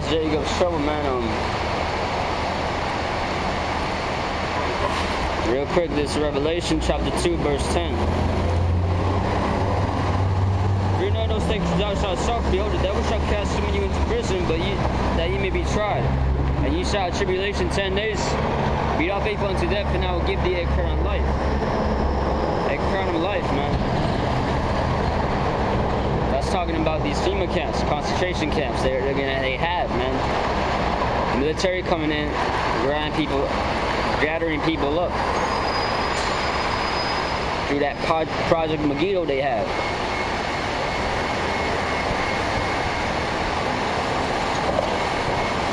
that's Jacob's trouble, man. Real quick, this Revelation chapter 2, verse 10. For you know those things thou shalt suffer, behold, the devil shall cast some of you into prison, that ye may be tried. And ye shall have tribulation 10 days. Be thou faithful unto death, and I will give thee a crown of life. A crown of life, man. That's talking about these FEMA camps, concentration camps. They have, man. The military coming in, gathering people up through that Project Megiddo they have.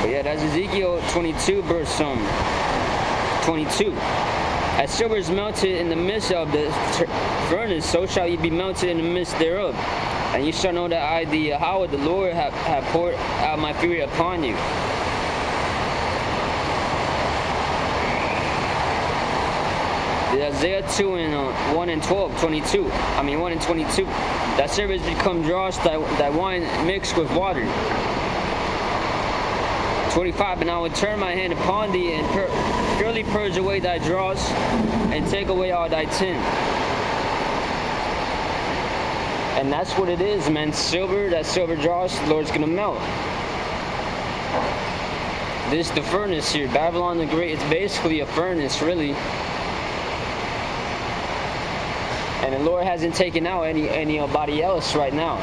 But yeah, that's Ezekiel 22 verse 22. As silver is melted in the midst of the furnace, so shall ye be melted in the midst thereof. And ye shall know that I, the Yahweh, the Lord, have poured out my fury upon you. Isaiah 2 and 1 and 22. That silver is become dross, that wine mixed with water. 25. And I will turn my hand upon thee, and purely purge away thy dross, and take away all thy tin. And that's what it is, man. Silver, that silver dross, the Lord's gonna melt. This the furnace here, Babylon the Great. It's basically a furnace, really. And the Lord hasn't taken out anybody else right now.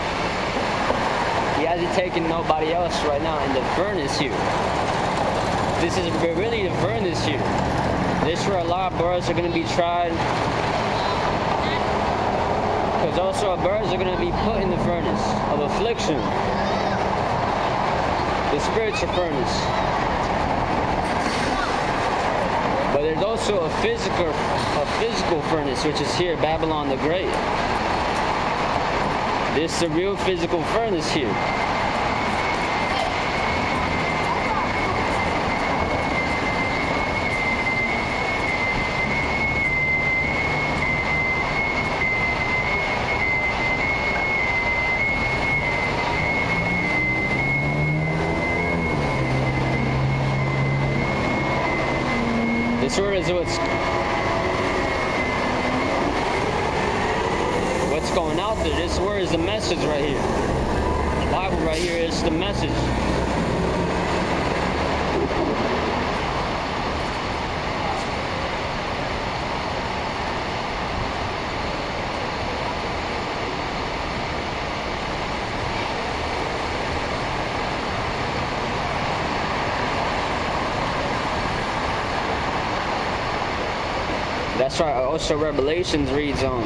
He hasn't taken nobody else right now in the furnace here. This is really the furnace here. This is where a lot of birds are going to be tried. Because also birds are going to be put in the furnace of affliction. The spiritual furnace. But there's also a physical furnace, which is here, Babylon the Great. This is a real physical furnace here. This word is what's going out there. This word is the message right here. The Bible right here is the message. That's right. Also, Revelations reads on.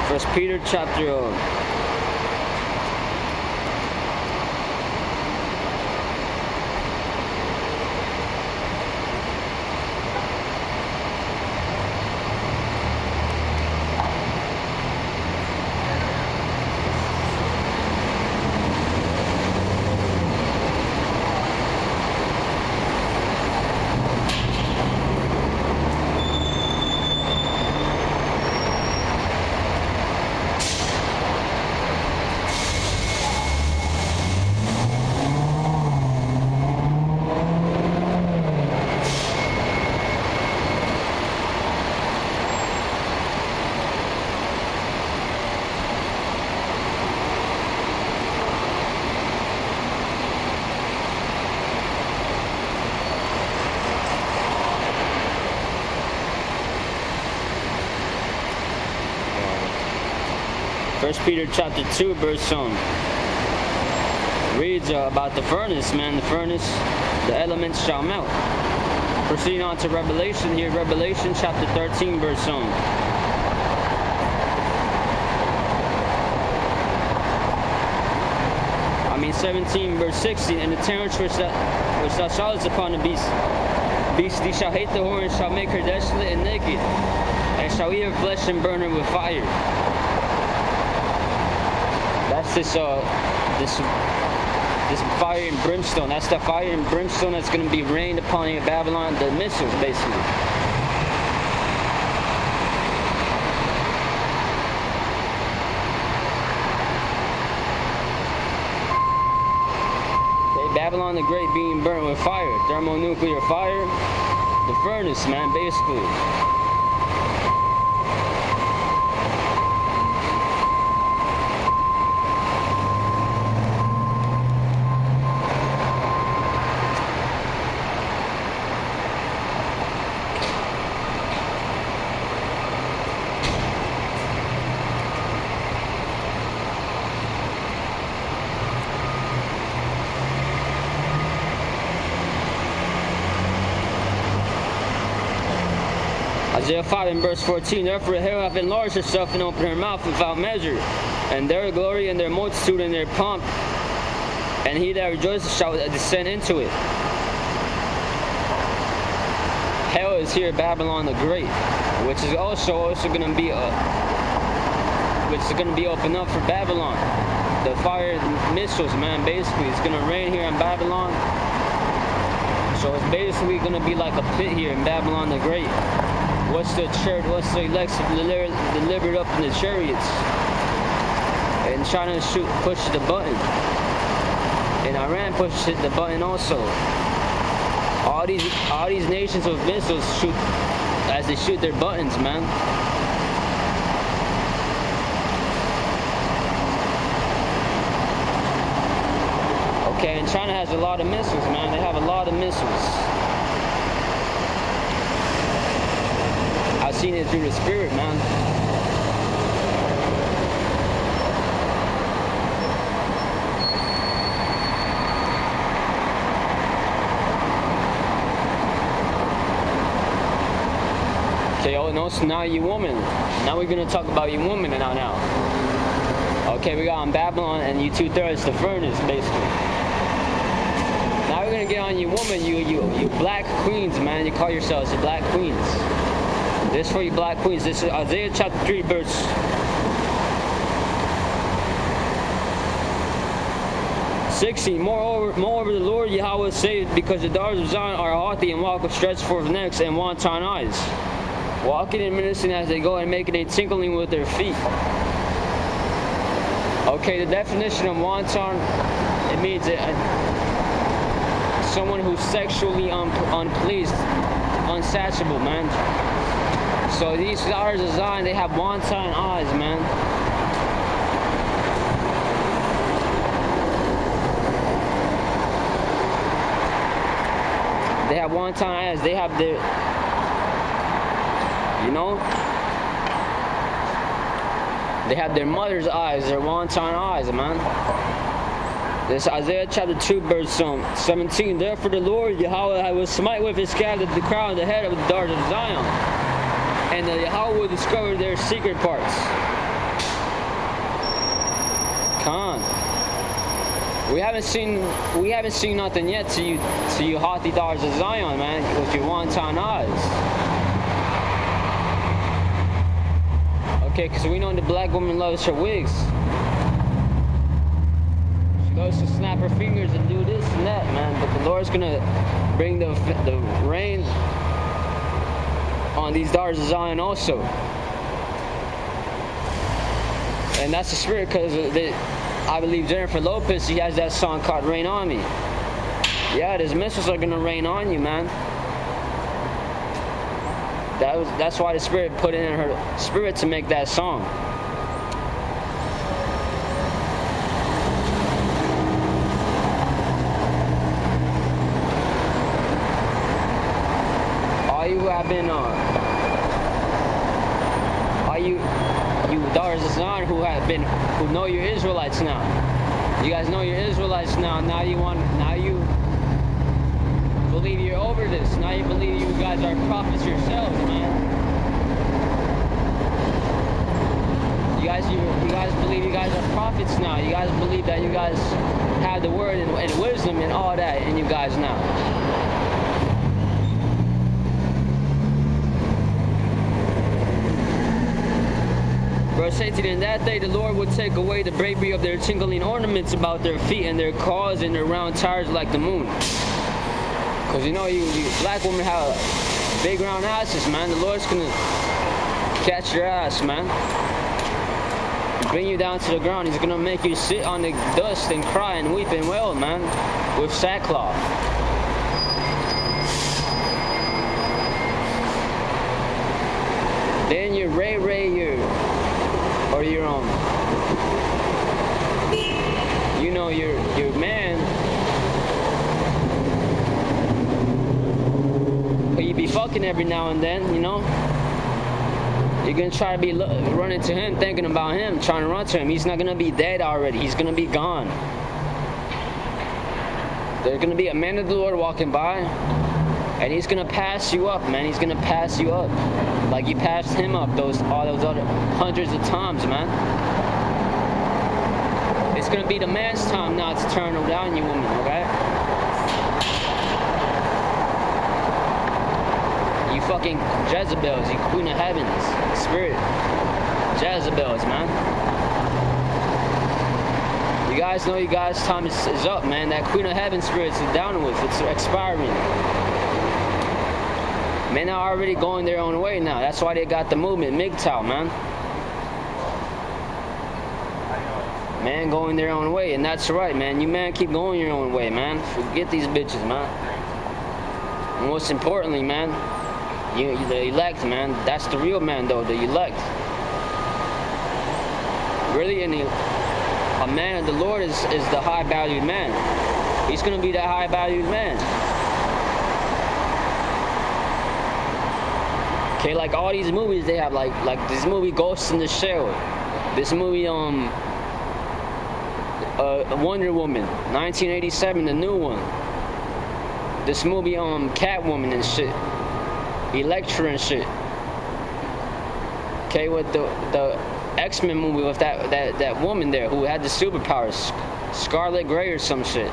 First Peter chapter 1 Peter chapter 2 verse reads about the furnace, man. The furnace, the elements shall melt. Proceeding on to Revelation here, Revelation chapter 13 verse 17 verse 16, and the terrors which thou shalt upon the beast, he shall hate the whore and shall make her desolate and naked, and shall eat her flesh and burn her with fire. That's this fire and brimstone. That's the fire and brimstone that's going to be rained upon you, Babylon, the missiles, basically. Okay, Babylon the Great being burnt with fire, thermonuclear fire, the furnace, man, basically. Isaiah 5 and verse 14, therefore hell hath enlarged herself and opened her mouth without measure, and their glory and their multitude and their pomp, and he that rejoices shall descend into it. Hell is here, Babylon the Great, which is also going to be opened up for Babylon. The fire missiles, man, basically, it's going to rain here in Babylon. So it's basically going to be like a pit here in Babylon the Great. What's the the elect delivered up in the chariots and China pushes the button, and Iran pushes the button also. All these nations with missiles shoot as they shoot their buttons, man. Okay, and China has a lot of missiles, man. They have a lot of missiles. I've seen it through the spirit, man. Okay, oh no, so now you woman. Now we're gonna talk about you woman now. Okay, we got on Babylon and you 2/3 the furnace, basically. Now we're gonna get on you woman, you black queens, man. You call yourselves the black queens. This for you black queens. This is Isaiah chapter 3 verse 16. Moreover the Lord Yahweh saith, because the daughters of Zion are haughty and walk with stretched forth necks and wanton eyes, walking and ministering as they go and making a tinkling with their feet. Okay, the definition of wanton, it means someone who's sexually unpleased, unsatiable, man. So these daughters of Zion, they have wanton eyes, man. They have wanton eyes. They have their, you know, they have their mother's eyes, their wanton eyes, man. This is Isaiah chapter 2 verse 17. Therefore the Lord Yahweh will smite with his scab the crown of the head of the daughters of Zion, and the Yahweh will discover their secret parts. Khan. We haven't seen nothing yet to you haughty daughters of Zion, man, with your wanton eyes. Okay, because we know the black woman loves her wigs. She loves to snap her fingers and do this and that, man. But the Lord's gonna bring the rain on these daughters of Zion also. And that's the spirit, because I believe Jennifer Lopez, she has that song called Rain On Me. Yeah, these missiles are gonna rain on you, man. That's why the spirit put it in her spirit to make that song. All you who have been you daughters of Zion who know you're Israelites now. You guys know you're Israelites now. Now you believe you're over this. Now you believe you guys are prophets yourselves, man. You guys believe you guys are prophets now. You guys believe that you guys have the word and wisdom and all that in you guys now. Verse 18, in that day the Lord will take away the bravery of their tinkling ornaments about their feet and their claws and their round tires like the moon. Because you know, you black women have big round asses, man. The Lord's gonna catch your ass, man. Bring you down to the ground. He's gonna make you sit on the dust and cry and weep and wail, man, with sackcloth. Then you ray or your you know, your man, but you be fucking every now and then, you know. You're gonna try to be running to him, thinking about him, trying to run to him. He's not gonna be dead already. He's gonna be gone. There's gonna be a man of the Lord walking by, and he's gonna pass you up, man. He's gonna pass you up, like you passed him up all those other hundreds of times, man. It's gonna be the man's time now to turn down you women, okay? You fucking Jezebels, you queen of heavens, spirit. Jezebels, man. You guys know you guys' time is up, man. That queen of heaven spirit is down with. It's expiring. Men are already going their own way now. That's why they got the movement, MGTOW, man. Man going their own way, and that's right, man. You man keep going your own way, man. Forget these bitches, man. And most importantly, man, the elect, man. That's the real man, though, the elect. Really, a man of the Lord is the high-valued man. He's gonna be that high-valued man. Okay, like all these movies they have, like this movie Ghost in the Shell, this movie Wonder Woman, 1987, the new one. This movie Catwoman and shit, Elektra and shit. Okay, with the X-Men movie with that woman there who had the superpowers, Scarlet Grey or some shit.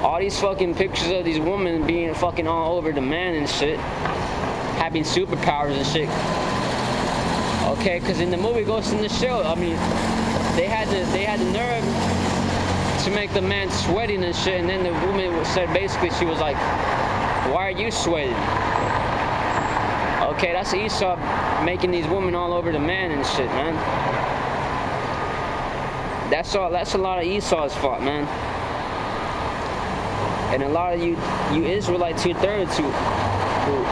All these fucking pictures of these women being fucking all over the man and shit, having superpowers and shit. Okay, because in the movie Ghost in the Shell, I mean, they had the nerve to make the man sweating and shit, and then the woman said basically, she was like, why are you sweating? Okay, that's Esau making these women all over the man and shit, man. That's a lot of Esau's fault, man. And a lot of you Israelite 2/3 who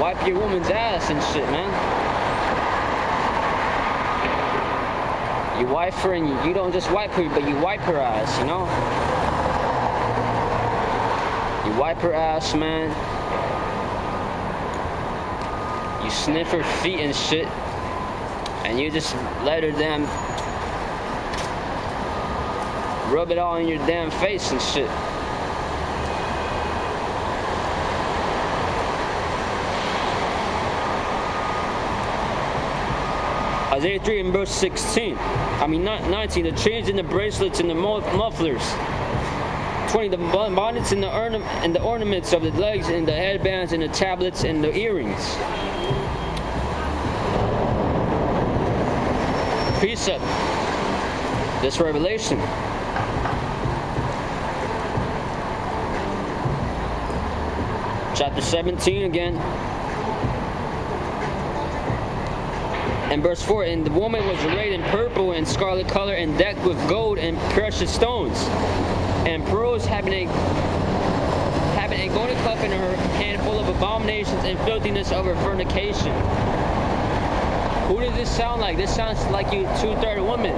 wipe your woman's ass and shit, man. You wipe her, and you don't just wipe her, but you wipe her ass, you know? You wipe her ass, man. You sniff her feet and shit, and you just let her damn rub it all in your damn face and shit. Isaiah 3 and verse 19, the chains and the bracelets and the mufflers. 20, the bonnets and the ornaments of the legs and the headbands and the tablets and the earrings. Precept. This revelation. Chapter 17 again. And verse 4, and the woman was arrayed in purple and scarlet color and decked with gold and precious stones and pearls, having a golden cup in her hand full of abominations and filthiness of her fornication. Who does this sound like? This sounds like you 2/3 women.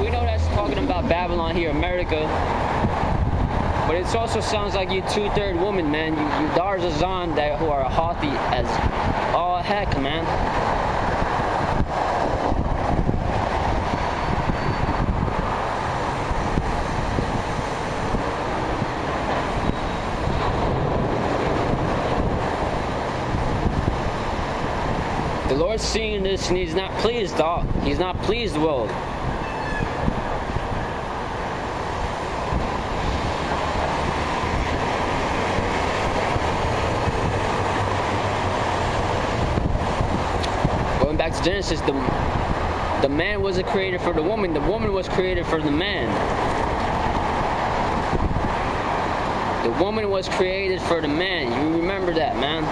We know that's talking about Babylon here, America. But it also sounds like you 2/3 woman, man. You daughters of Zion that who are haughty as all heck, man. The Lord's seeing this and he's not pleased, dog. He's not pleased, world. Genesis, the man wasn't created for the woman was created for the man. The woman was created for the man. You remember that, man.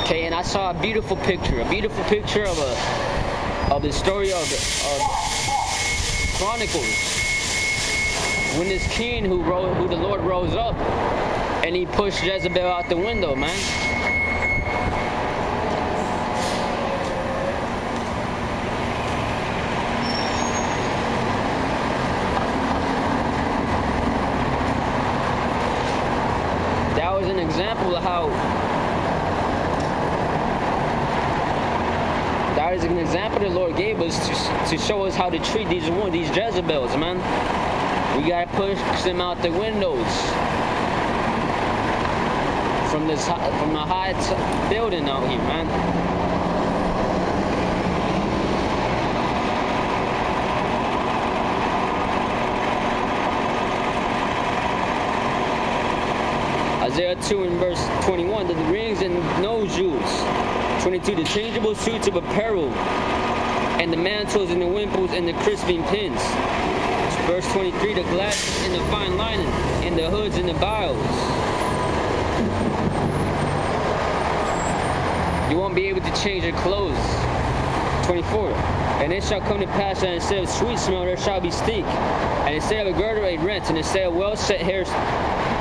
Okay, and I saw a beautiful picture of the story of Chronicles, when this king who the Lord rose up and he pushed Jezebel out the window, man. That was an example of how. That is an example the Lord gave us to show us how to treat these Jezebels, man. We gotta push them out the windows from the high building out here, man. Isaiah 2 and verse 21, the rings and nose jewels. 22, the changeable suits of apparel, and the mantles and the wimples and the crisping pins. Verse 23, the glasses and the fine linen, and the hoods and the bows. You won't be able to change your clothes. 24, and it shall come to pass that instead of sweet smell there shall be stink, and instead of a girdle a rent, and instead of well set hair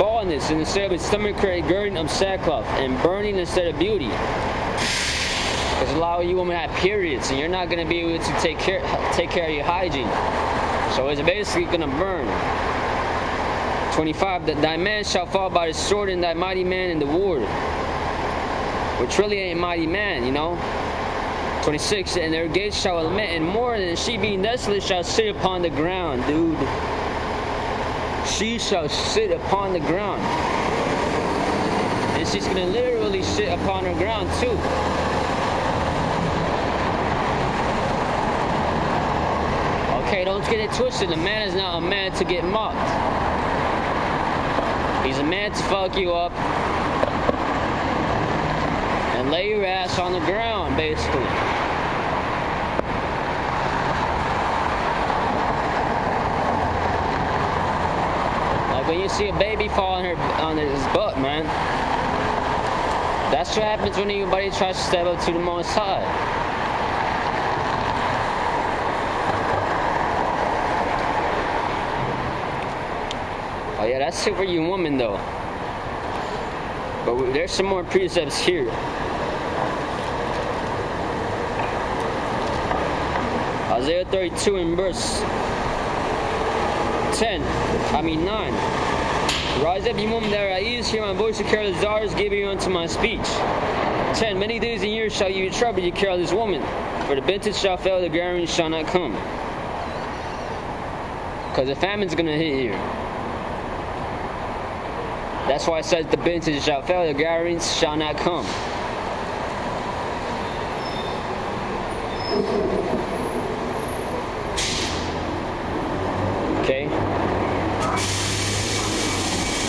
baldness, and instead of a stomach a girding of sackcloth, and burning instead of beauty. Because a lot of you women have periods, and you're not going to be able to take care of your hygiene. So it's basically going to burn. 25, that thy man shall fall by the sword, and thy mighty man in the war. Which really ain't mighty man, you know. 26, and their gates shall lament, and more than she being desolate shall sit upon the ground, dude. She shall sit upon the ground. And she's going to literally sit upon her ground too. Okay, don't get it twisted. A man is not a man to get mocked. He's a man to fuck you up and lay your ass on the ground, basically. Like when you see a baby fall on his butt, man. That's what happens when anybody tries to step up to the Most High. Oh yeah, that's it for you women though. But there's some more precepts here. Isaiah 32 and verse 9. Rise up, you women that are at ease, hear my voice, you careless daughters, give ear unto my speech. 10. Many days and years shall you be troubled, you careless woman. For the vintage shall fail, the gathering shall not come. Because the famine's going to hit here. That's why it says the vintage shall fail, the gatherings shall not come. Okay?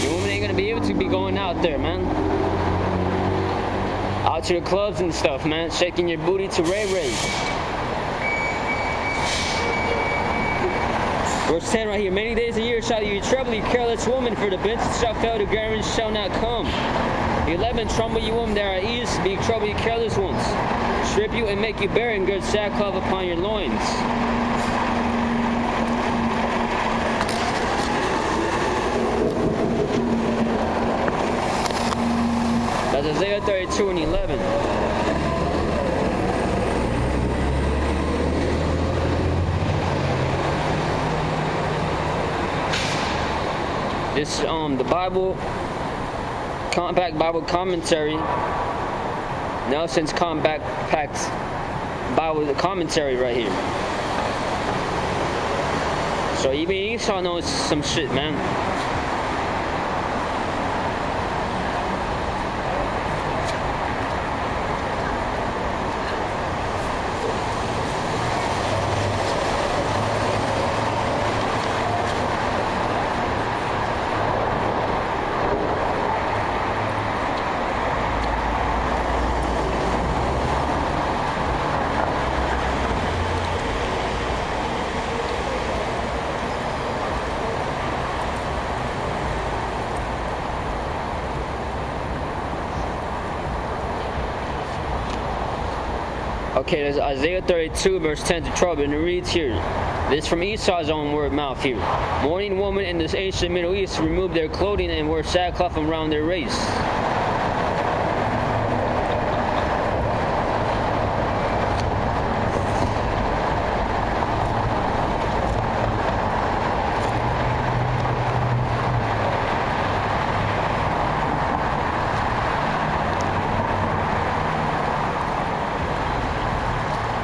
You women ain't gonna be able to be going out there, man. Out to the clubs and stuff, man. Shaking your booty to Ray Ray. Verse 10 right here. Many days a year shall you be troubled, you careless woman, for the vintage shall fail, the gatherings shall not come. 11. Trouble you women that are at ease, be troubled, you careless ones. Strip you and make you bare, and gird sackcloth upon your loins. That's Isaiah 32 and 11. This the Bible Compact Bible Commentary, Nelson's Compact Bible Commentary right here. So even Esau knows some shit, man. Okay, there's Isaiah 32, verse 10 to 12, and it reads here. This is from Esau's own word mouth here. Mourning women in this ancient Middle East removed their clothing and wore sackcloth around their waist.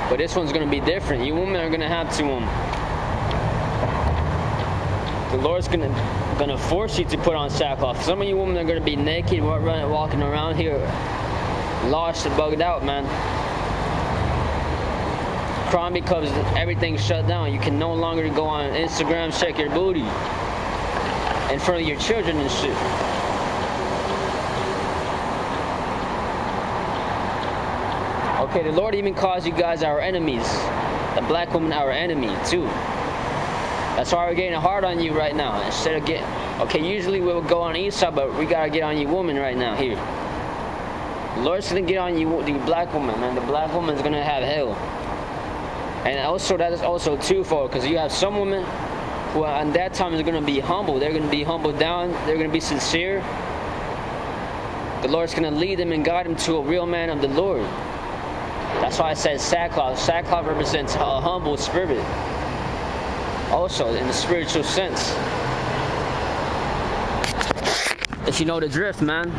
But this one's going to be different. You women are going to have to, the Lord's going to force you to put on sackcloth. Some of you women are going to be naked, walking around here, lost and bugged out, man. Crying because everything's shut down. You can no longer go on Instagram, check your booty in front of your children and shit. Okay, the Lord even calls you guys our enemies. The black woman our enemy too. That's why we're getting hard on you right now. Instead of okay, usually we would go on Esau, but we gotta get on you woman right now here. The Lord's gonna get on you, the black woman, man. The black woman's gonna have hell. And also that is also twofold, because you have some women who at that time is gonna be humble. They're gonna be humbled down. They're gonna be sincere. The Lord's gonna lead them and guide them to a real man of the Lord. That's why I said sackcloth. Sackcloth represents a humble spirit. Also, in the spiritual sense. If you know the drift, man.